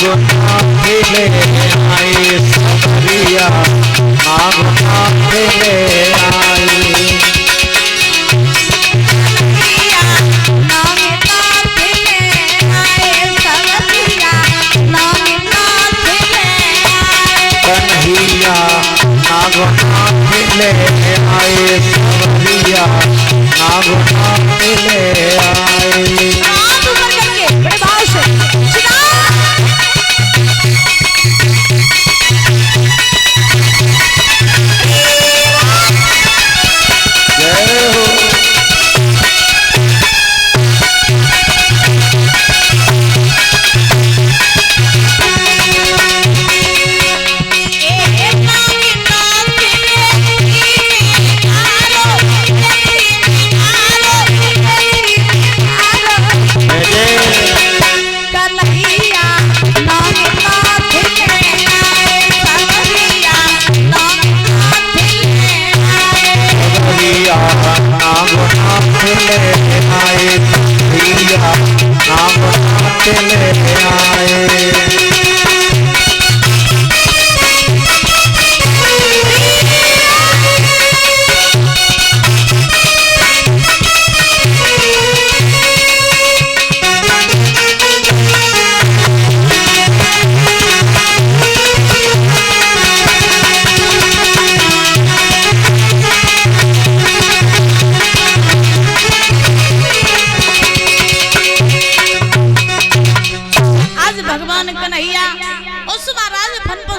नागनाथ ले आई सबरिया नागनाथ ले आई कन्हैया नागनाथ ले आए सबरिया नागनाथ ले आए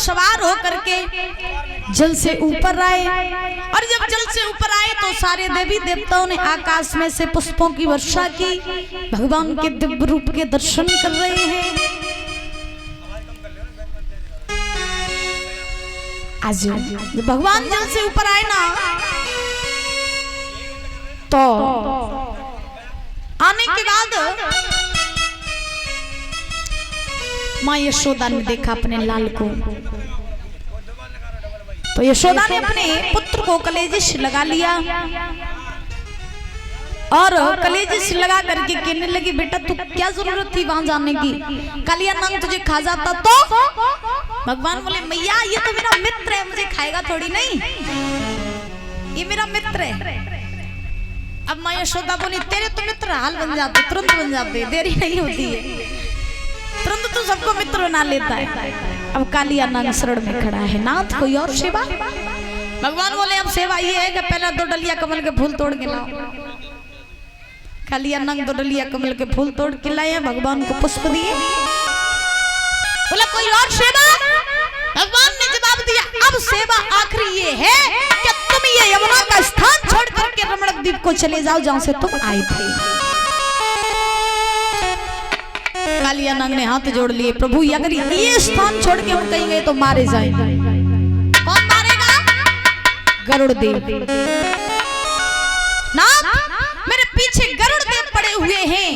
सवार होकर के जल से ऊपर आए और जब जल से ऊपर आए तो सारे देवी देवताओं ने आकाश में से पुष्पों की वर्षा की, भगवान के दिव्य रूप के दर्शन कर रहे हैं। आज जब भगवान जल से ऊपर आए ना तो आने के बाद माँ यशोदा ने देखा अपने लाल को, तो यशोदा ने अपने पुत्र को कलेजे से लगा लिया और कलेजे से लगा करके कहने लगी, बेटा तू क्या जरूरत थी वहां जाने की, कालिया नंग तुझे खा जाता तो। भगवान बोले, मैया ये तो मेरा मित्र है, मुझे खाएगा थोड़ी नहीं, ये मेरा मित्र है। अब माँ यशोदा बोली, तेरे तो मित्र हाल बन जाते, तुरंत बन जाते, देरी नहीं होती है, तुरंत तू सबको मित्र बना लेता है। अब कालिया नंग शरण में खड़ा है, नाथ कोई और सेवा। भगवान बोले, अब सेवा ये है कि पहले 2 डलिया कमल के फूल तोड़ के लाओ। कालिया नंग 2 डलिया कमल के फूल तोड़ के लाए, भगवान को पुष्प दिए। बोला, कोई और सेवा? भगवान ने जवाब दिया, अब सेवा आखिरी ये है कि तुम ये यमुना का स्थान छोड़ करके रमणक द्वीप को चले जाओ जहां से तुम आए थे। कालिया नंग ने हाथ जोड़ लिए, प्रभु अगर ये स्थान छोड़ के हम कहीं गए तो मारे जाएंगे। कौन मारेगा? गरुड़ देव। नाथ, मेरे पीछे गरुड़ देव पड़े हुए हैं,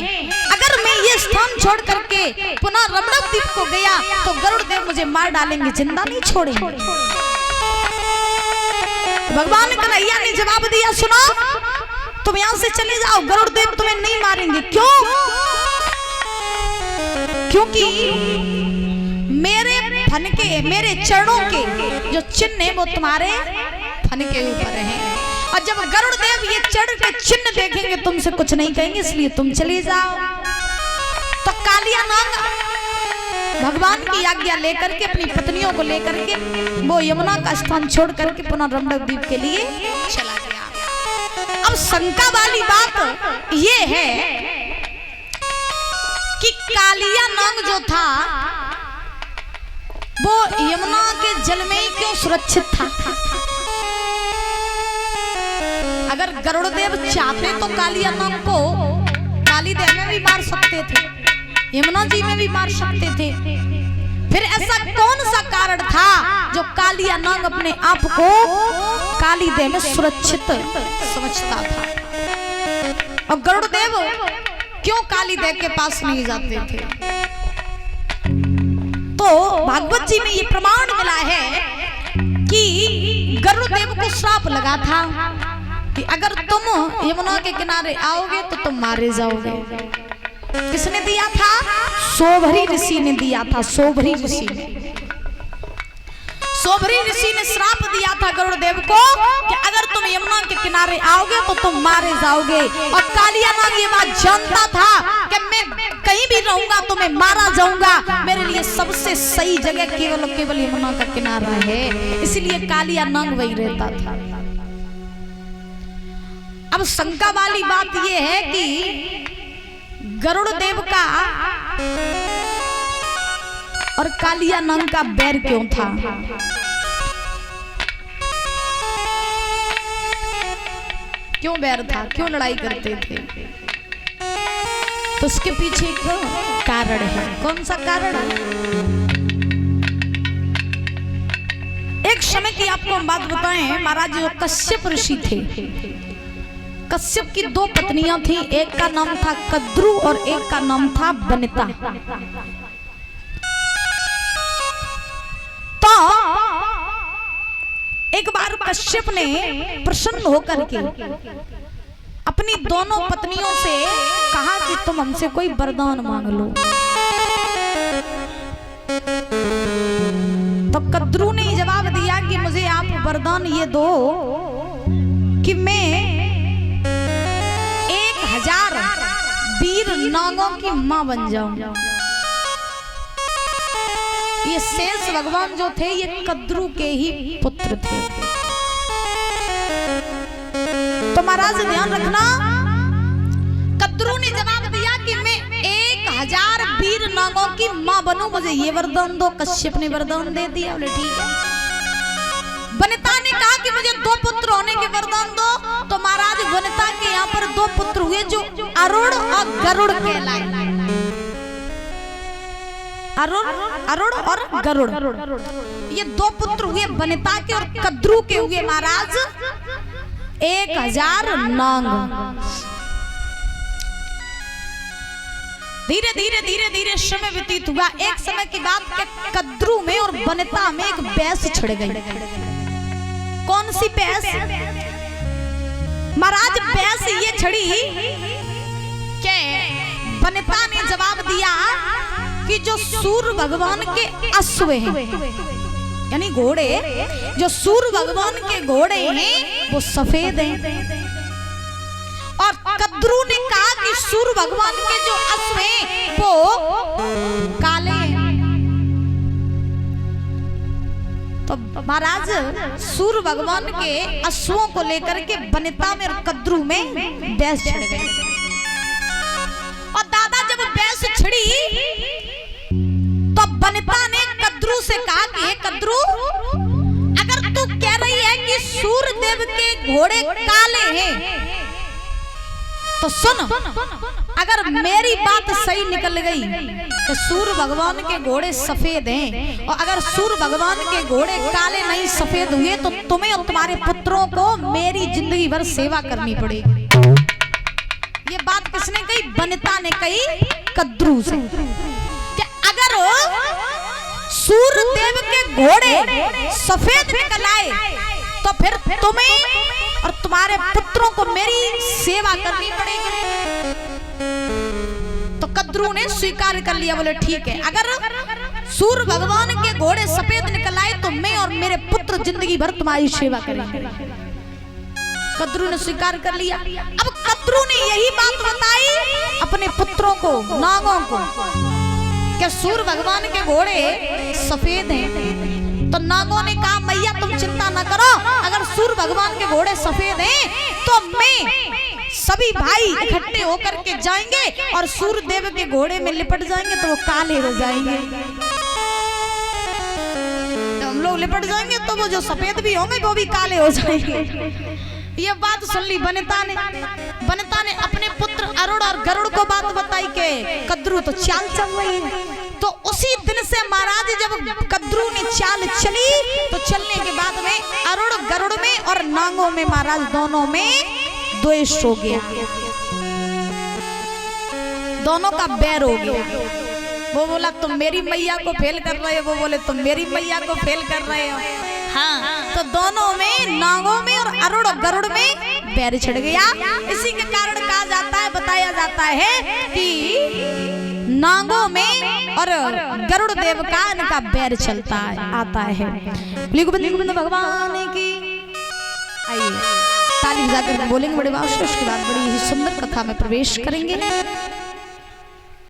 अगर मैं ये स्थान छोड़ करके पुनः रमणक द्वीप को गया तो गरुड़ देव मुझे मार डालेंगे, जिंदा नहीं छोड़ेंगे। भगवान कन्हैया ने जवाब दिया, सुनो, तुम यहाँ से चले जाओ, गरुड़ देव तुम्हें नहीं मारेंगे। क्यों? क्योंकि मेरे फन के, मेरे चरणों के जो चिन्ह है वो तुम्हारे फन के ऊपर हैं, और जब गरुड़ देव ये चरण के चिन्ह देखेंगे तुमसे कुछ नहीं कहेंगे, इसलिए तुम चले जाओ। तो कालिया नंग भगवान की आज्ञा लेकर के अपनी पत्नियों को लेकर के वो यमुना का स्थान छोड़ करके पुनः रमणक द्वीप के लिए चला गया। अब शंका वाली बात ये है कि कालिया नंग जो था वो यमुना के जल में ही क्यों सुरक्षित था? अगर गरुड़ देव चाहते तो कालिया नंग को काली देव में भी मार सकते थे, यमुना जी में भी मार सकते थे। फिर ऐसा कौन सा कारण था जो कालिया नंग अपने आप को काली देव में सुरक्षित समझता था? और गरुड़ देव क्यों काली देव के पास नहीं जाते थे? तो भागवत जी में ये प्रमाण मिला है कि गरुड़ देव को श्राप लगा था कि अगर तुम यमुना के किनारे आओगे तो तुम मारे जाओगे। किसने दिया था? सोभरी ऋषि ने दिया था। सोभरी ऋषि ने श्राप दिया था गरुड़ देव को कि अगर तुम यमुना के किनारे आओगे तो तुम मारे जाओगे। और कालिया नाग ये बात जानता था कि मैं कहीं भी रहूंगा तो मैं मारा जाऊंगा। मेरे लिए सबसे सही जगह केवल यमुना का किनारा है, इसलिए कालिया नाग वही रहता था। अब शंका वाली बात यह है कि गरुड़ देव का और कालिया नाग का बैर क्यों था? क्यों बैर था? क्यों लड़ाई करते थे? तो उसके पीछे एक कारण है। कौन सा कारण? एक समय की आपको हम बात बताएं, महाराज जो कश्यप ऋषि थे, कश्यप की दो पत्नियां थी। एक का नाम था कद्रु और एक का नाम था वनिता। तो एक बार कश्यप ने प्रसन्न होकर के अपनी दोनों पत्नियों से कहा कि तुम हमसे कोई वरदान मांग लो। तो कद्रु ने जवाब दिया कि मुझे आप वरदान ये दो कि मैं 1000 वीर नागों की मां बन जाऊं। ये शेष भगवान जो थे ये कद्रु के ही पुत्र थे। तो महाराज ध्यान रखना, कद्रु ने जवाब दिया कि मैं 1000 वीर नागों की मां बनूं, मुझे ये वरदान दो। कश्यप ने वरदान दे दिया, बोले ठीक है। वनिता ने कहा कि मुझे 2 पुत्र होने के वरदान दो। तो महाराज वनिता के यहाँ पर 2 पुत्र हुए जो अरुण और गरुड़ कहलाए। अरुण और गरुड़, ये 2 पुत्र हुए वनिता के। और कद्रु के हुए महाराज 1000 नाग। धीरे धीरे समय व्यतीत हुआ। एक समय की बात के कद्रु में और वनिता में एक बहस छिड़ गई। कौन सी बहस? महाराज बहस ये छिड़ी कि वनिता ने जवाब दिया कि जो सूर्य भगवान के अश्व हैं, यानी घोड़े, जो सूर्य भगवान के घोड़े हैं वो सफेद हैं। और कद्रु ने कहा कि सूर्य भगवान के जो अश्व हैं वो काले हैं। तो महाराज सूर्य भगवान के अश्वों को लेकर के वनिता में और कद्रु में बहस छिड़ गई। और दादा जब बहस छिड़ी तो वनिता ने कद्रु से कहा कि हे कद्रु, अगर तू कह रही है कि सूर्य देव के घोड़े काले हैं तो सुन, अगर मेरी बात सही निकल गई तो सूर्य भगवान के घोड़े सफेद हैं, और अगर सूर्य भगवान के घोड़े काले नहीं सफेद हुए तो तुम्हें और तुम्हारे पुत्रों को मेरी जिंदगी भर सेवा करनी पड़ेगी। ये बात किसने कही? वनिता ने कही कद्रु से कि अगर सूर्य देव के घोड़े सफेद निकल आए तो फिर तुम्हें और तुम्हारे पुत्रों को मेरी सेवा करनी पड़ेगी। तो कद्रु ने स्वीकार कर लिया, बोले ठीक है, अगर सूर्य भगवान के घोड़े सफेद निकल आए तो मैं और मेरे पुत्र जिंदगी भर तुम्हारी सेवा करेंगे। कद्रु ने स्वीकार कर लिया। अब कद्रु ने यही बात बताई अपने पुत्रों को, नागों को, कि सूर्य भगवान के घोड़े सफेद हैं। तो नागों ने कहा मैया तुम चिंता न करो, अगर सूर्य भगवान के घोड़े सफेद हैं तो मैं सभी भाई इकट्ठे होकर के जाएंगे और सूर्य देव के घोड़े में लिपट जाएंगे तो वो काले हो जाएंगे। तो हम लोग लिपट जाएंगे तो वो जो सफेद भी होंगे वो भी काले हो जाएंगे। ये बात सुन ली वनिता ने। वनिता ने अपने पुत्र अरुण और गरुड़ को बात बताई के कद्रु तो चाल चल रही है। तो उसी दिन से महाराज जब कद्रु ने चाल चली तो चलने के बाद में अरुण गरुड़ में और नांगों में महाराज दोनों में द्वेष हो गया, दोनों का बैर हो गया। वो बोला तुम मेरी मैया को फेल कर रहे हो, वो बोले तुम मेरी मैया को फेल कर रहे हो। हाँ, तो दोनों में, नागों में और अरुण और गरुड़ में बैर छिड़ गया। इसी के कारण कहा जाता है बताया जाता है कि नागों में और गरुड़ देव का इनका बैर चलता है आता है। गोविंद भगवान की आइए ताली बजाकर बोलेंगे बड़े भाव से, उसके बाद बड़ी ही सुंदर कथा में प्रवेश करेंगे।